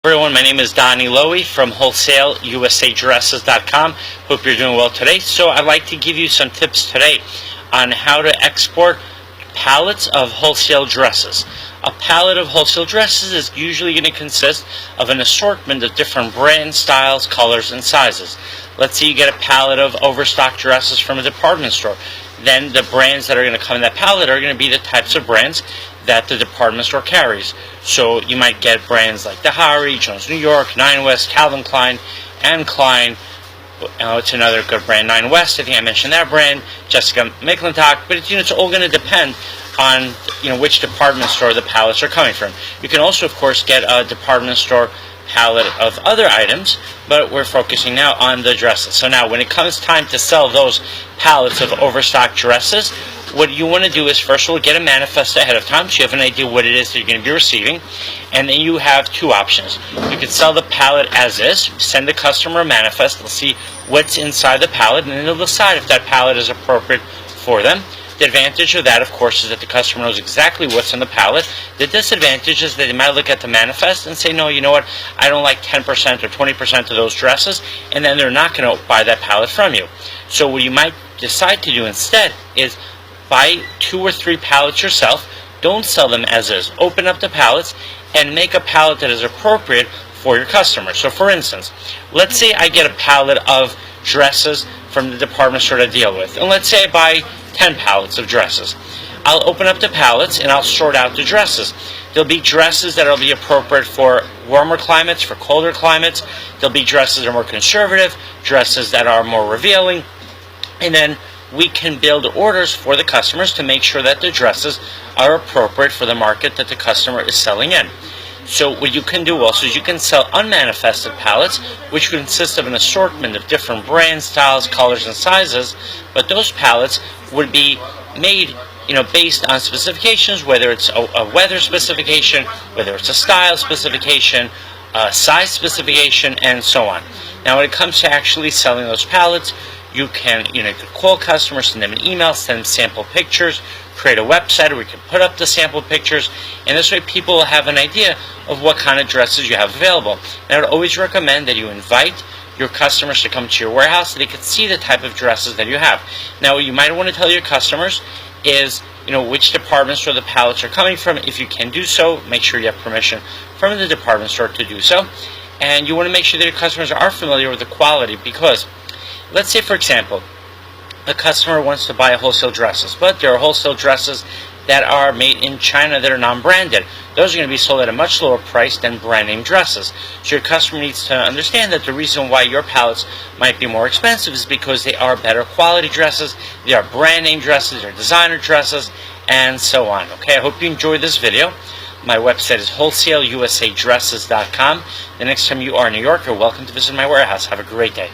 Everyone, my name is Donnie Lowy from Wholesale USA Dresses.com. Hope you're doing well today. So I'd like to give you some tips today on how to export pallets of wholesale dresses. A pallet of wholesale dresses is usually going to consist of an assortment of different brands, styles, colors, and sizes. Let's say you get a pallet of overstock dresses from a department store. Then the brands that are going to come in that pallet are going to be the types of brands that the department store carries. So you might get brands like The Harry, Jones New York, Nine West, Calvin Klein, and Klein. It's another good brand, Nine West. I think I mentioned that brand. Jessica McClintock. But it's all going to depend on which department store the pallets are coming from. You can also, of course, get a department store pallet of other items, but we're focusing now on the dresses. So now when it comes time to sell those pallets of overstock dresses, what you want to do is first of all get a manifest ahead of time so you have an idea what it is that you're going to be receiving, and then you have two options. You can sell the pallet as is, send the customer a manifest, they'll see what's inside the pallet, and then they'll decide if that pallet is appropriate for them. The advantage of that, of course, is that the customer knows exactly what's in the pallet. The disadvantage is that they might look at the manifest and say, no, you know what, I don't like 10% or 20% of those dresses, and then they're not going to buy that pallet from you. So what you might decide to do instead is buy 2 or 3 pallets yourself. Don't sell them as is. Open up the pallets and make a pallet that is appropriate for your customer. So for instance, let's say I get a pallet of dresses from the department store to deal with, and let's say I buy 10 pallets of dresses. I'll open up the pallets and I'll sort out the dresses. There'll be dresses that will be appropriate for warmer climates, for colder climates. There'll be dresses that are more conservative, dresses that are more revealing, and then we can build orders for the customers to make sure that the dresses are appropriate for the market that the customer is selling in. So what you can do also is you can sell unmanifested pallets, which consist of an assortment of different brands, styles, colors, and sizes, but those pallets would be made based on specifications, whether it's a weather specification, whether it's a style specification, a size specification, and so on. Now when it comes to actually selling those pallets, you can call customers, send them an email, send them sample pictures, create a website where you can put up the sample pictures, and this way people will have an idea of what kind of dresses you have available. And I would always recommend that you invite your customers to come to your warehouse so they can see the type of dresses that you have. Now what you might want to tell your customers is which department store the pallets are coming from. If you can do so, make sure you have permission from the department store to do so. And you want to make sure that your customers are familiar with the quality, because let's say, for example, a customer wants to buy wholesale dresses, but there are wholesale dresses that are made in China that are non-branded. Those are going to be sold at a much lower price than brand name dresses. So your customer needs to understand that the reason why your pallets might be more expensive is because they are better quality dresses, they are brand name dresses, they're designer dresses, and so on. Okay, I hope you enjoyed this video. My website is wholesaleusadresses.com. The next time you are in New York, you're welcome to visit my warehouse. Have a great day.